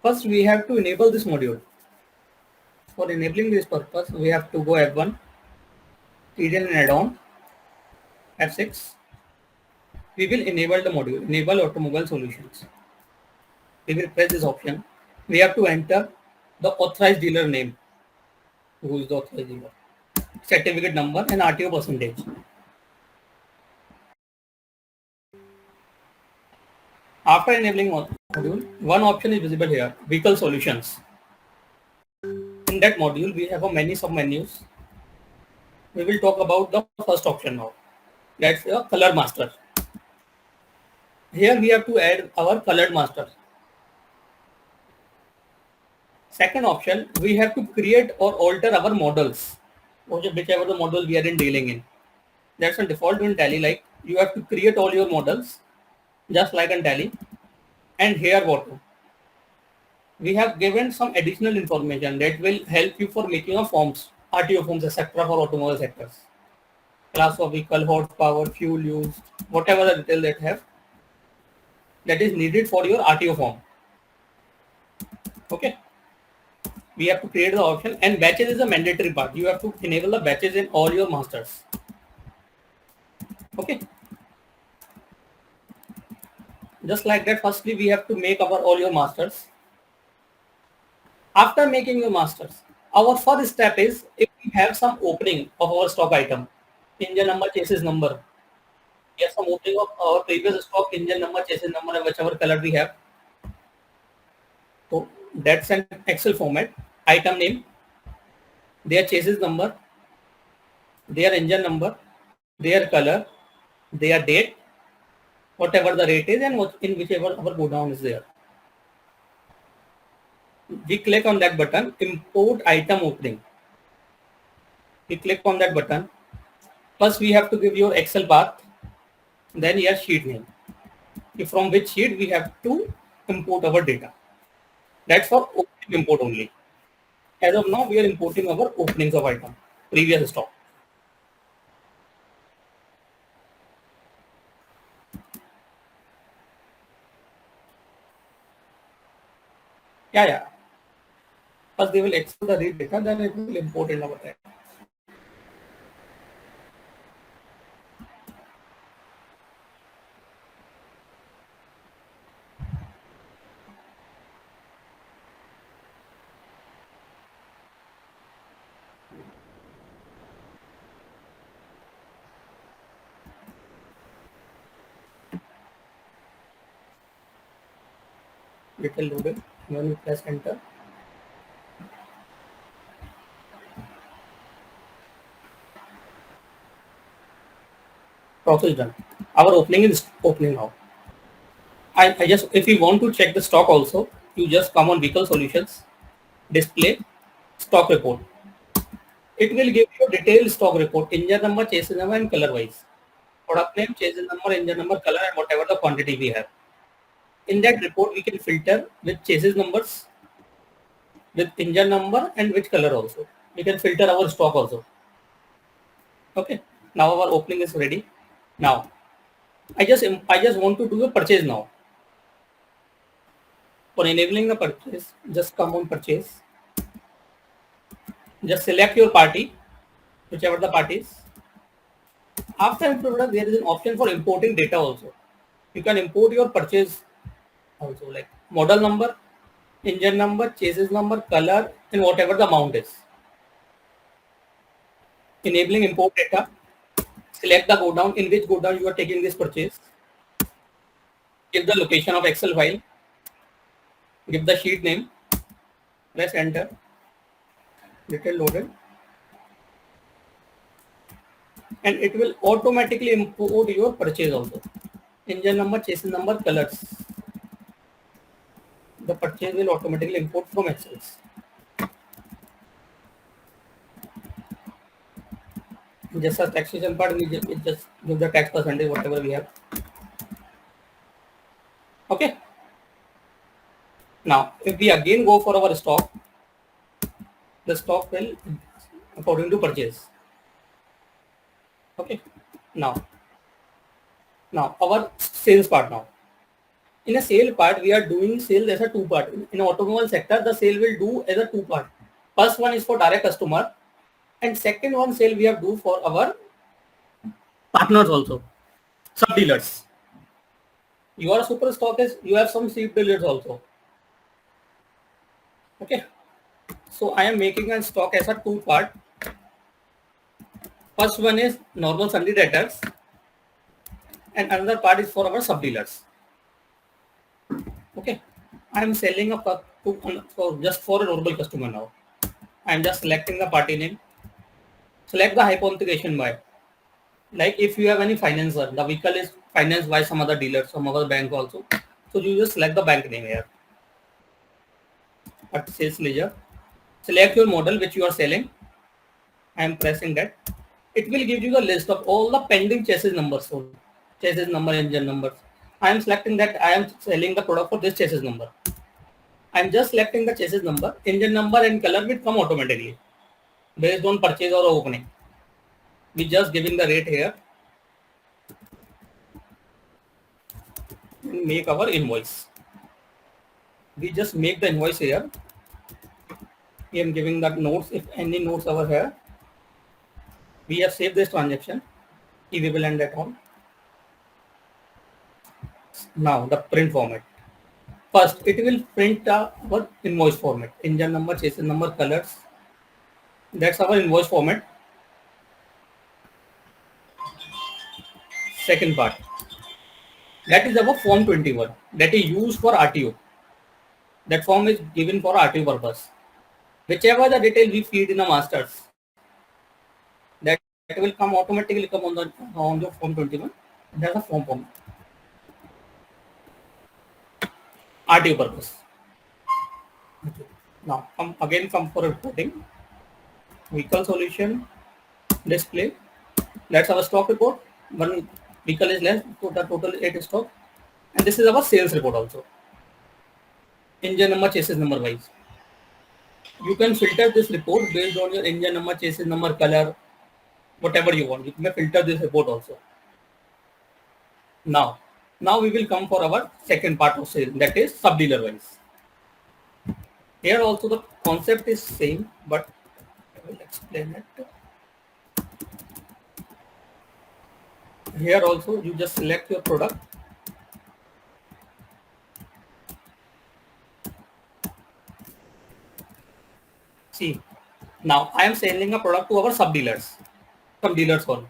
First, we have to enable this module. For enabling this purpose, we have to go F1, TDL and add-on, F6. We will enable the module, enable automobile solutions. We will press this option. We have to enter the authorized dealer name. Who is the authorized dealer? Certificate number and RTO percentage. After enabling module, one option is visible here, vehicle solutions. In that module, we have a many sub-menus. We will talk about the first option now. That's the color master. Here we have to add our colored master. Second option, we have to create or alter our models, whichever the model we are dealing in. That's a default in Tally. Like you have to create all your models, just like in Tally. And here what? We have given some additional information that will help you for making a forms, RTO forms, etc. for automobile sectors. Class of vehicle, horsepower, fuel use, whatever the detail that is needed for your RTO form. Okay. We have to create the option, and batches is a mandatory part. You have to enable the batches in all your masters. Okay. Just like that, firstly, we have to make all your masters. After making your masters, our first step is if we have some opening of our stock item, engine number, chassis number. We have some opening of our previous stock, engine number, chassis number, and whichever color we have. So that's an Excel format. Item name, their chassis number, their engine number, their color, their date, whatever the rate is, and in whichever our go down is there. We click on that button, import item opening. We click on that button. First, we have to give your Excel path, then your sheet name. From which sheet we have to import our data. That's for opening import only. As of now, we are importing our openings of item, previous stock. Yeah. First, they will export the read data, then it will import in our data. It will load it when you press enter. Process done. Our opening is opening now. I just, if you want to check the stock also, you just come on vehicle solutions, display stock report. It will give you a detailed stock report, engine number, chassis number, and color wise. Product name, chassis number, engine number, color, and whatever the quantity we have. In that report, we can filter with chassis numbers, with engine number, and which color also. We can filter our stock also. Okay. Now our opening is ready. Now, I just want to do a purchase now. For enabling the purchase, just come on purchase. Just select your party, whichever the party is. After import, there is an option for importing data also. You can import your purchase also, like model number, engine number, chassis number, color, and whatever the amount is. Enabling import data. Select the go down, in which go down you are taking this purchase. Give the location of Excel file. Give the sheet name. Press enter. Detail loaded. And it will automatically import your purchase also. Engine number, chassis number, colors. The purchase will automatically import from Excel. Just a taxation part, we just give the tax percentage, whatever we have. Okay. Now, if we again go for our stock, the stock will according to purchase. Okay. Now our sales part now. In a sale part, we are doing sales as a two part. In automobile sector, the sale will do as a two part. First one is for direct customer, and second one sale we have do for our partners also, sub dealers. You are a super stockist, you have some sub dealers also. Okay. So I am making a stock as a two part. First one is normal sundry debtors, and another part is for our sub dealers. Okay. I am selling a for just for a normal customer now. I am just selecting the party name. Select the hypothecation by. Like if you have any financer, the vehicle is financed by some other dealer, some other bank also. So you just select the bank name here. At sales ledger. Select your model which you are selling. I am pressing that. It will give you the list of all the pending chassis numbers. So chassis number, engine numbers. I am selecting that I am selling the product for this chassis number. I am just selecting the chassis number, engine number and color will come automatically based on purchase or opening. We just giving the rate here and make our invoice. We just make the invoice here. I am giving that notes, if any notes over here. We have saved this transaction, equivalent at all. Now the print format. First, it will print our invoice format, engine number, chassis number, colors. That's our invoice format. Second part, that is our form 21 that is used for RTO. That form is given for RTO purpose. Whichever the detail we feed in the masters, that will come automatically come on the form 21. That's a form. RTO purpose. Now come for reporting. Vehicle solution, display. That's our stock report. One vehicle is less, so the total 8 stock. And this is our sales report also. Engine number, chassis number wise. You can filter this report based on your engine number, chassis number, color, whatever you want. You may filter this report also. Now we will come for our second part of sale, that is sub dealer wise. Here also the concept is same, but I will explain it. Here also you just select your product. See, now I am selling a product to our sub dealers, some dealers only.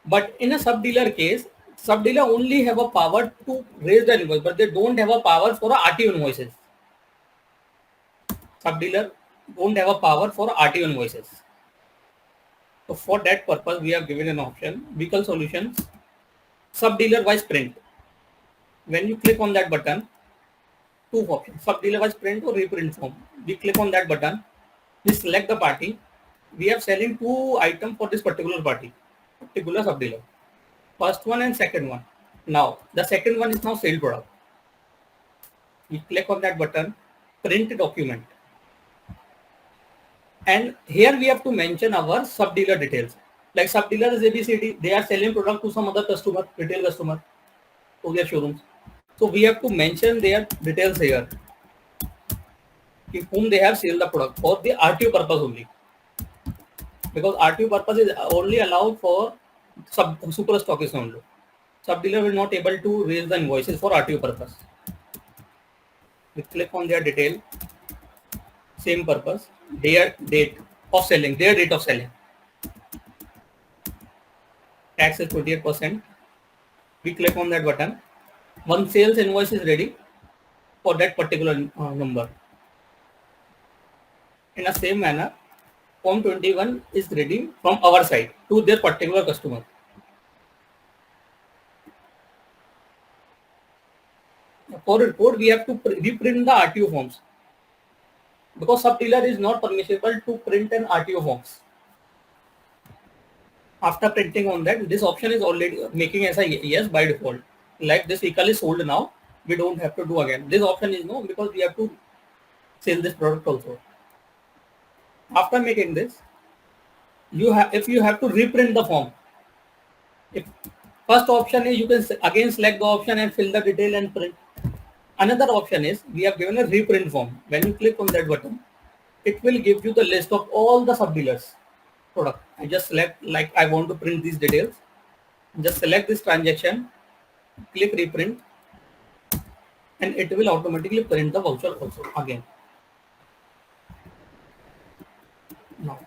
But in a sub dealer case, sub dealer only have a power to raise the invoice, but they don't have a power for RTO invoices. Sub dealer don't have a power for RTO invoices. So for that purpose, we have given an option, vehicle solutions, sub dealer wise print. When you click on that button, two options, sub dealer wise print or reprint form. We click on that button, we select the party. We are selling two items for this particular party, particular sub dealer. First one and second one. Now the second one is now sale product. We click on that button, print document. And here we have to mention our sub dealer details. Like sub dealer is ABCD, they are selling product to some other customer, retail customer, to their showrooms. So we have to mention their details here, whom they have sold the product for the RTO purpose only. Because RTO purpose is only allowed for super stockist only. Sub dealer will not able to raise the invoices for RTO purpose. We click on their detail, same purpose, their date of selling, their date of selling. Tax is 28%. We click on that button. One sales invoice is ready for that particular number. In the same manner, Form 21 is ready from our side to their particular customer. For report, we have to reprint the RTO forms because sub dealer is not permissible to print an RTO forms. After printing on that, this option is already making as a yes by default. Like this vehicle is sold now, we don't have to do again. This option is no, because we have to sell this product also. After making this, if you have to reprint the form, if first option is you can again select the option and fill the detail and print. Another option is we have given a reprint form. When you click on that button, it will give you the list of all the sub dealers product. I just select, like, I want to print these details. Just select this transaction, click reprint, and it will automatically print the voucher also again. Now,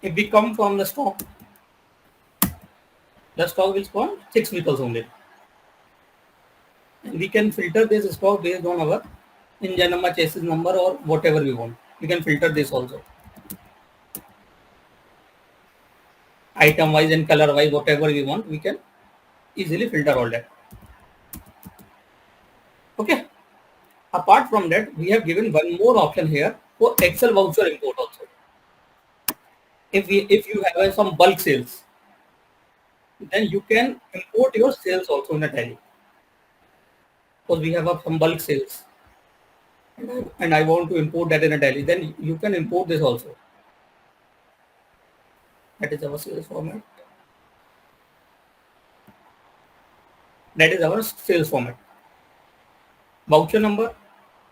if we come from the stock will spawn 6 vehicles only. And we can filter this stock based on our engine number, chassis number, or whatever we want. We can filter this also. Item wise and color wise, whatever we want, we can easily filter all that. Okay. Apart from that, we have given one more option here for Excel voucher import also. If you have some bulk sales, then you can import your sales also in a tally. Because we have some bulk sales, and I want to import that in a tally, then you can import this also. That is our sales format. That is our sales format. Voucher number,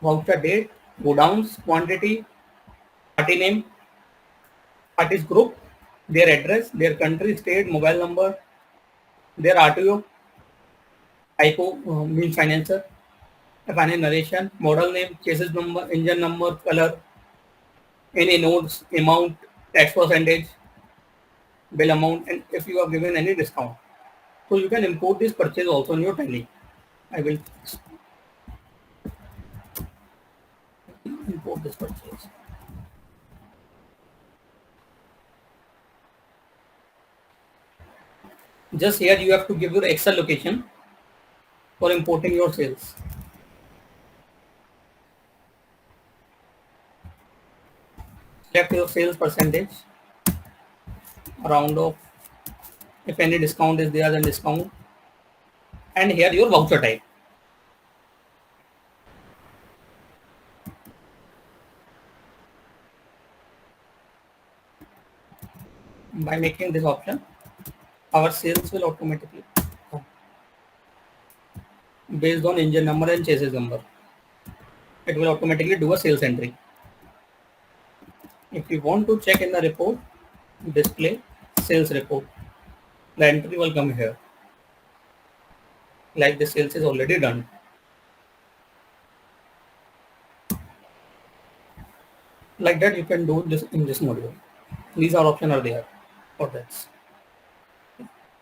voucher date, godowns, quantity, party name, parties group, their address, their country, state, mobile number, their RTO, typo means financer, finance narration, model name, chassis number, engine number, color, any notes, amount, tax percentage, bill amount, and if you are given any discount. So you can import this purchase also in your tally. I will import this purchase. Just here you have to give your Excel location for importing your sales. Select your sales percentage, round off. If any discount is there, then discount. And here your voucher type. By making this option, our sales will automatically come based on engine number and chassis number. It will automatically do a sales entry. If you want to check in the report, display sales report. The entry will come here. Like the sales is already done. Like that you can do this in this module. These are options are there for that.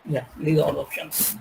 Yeah, these are all options.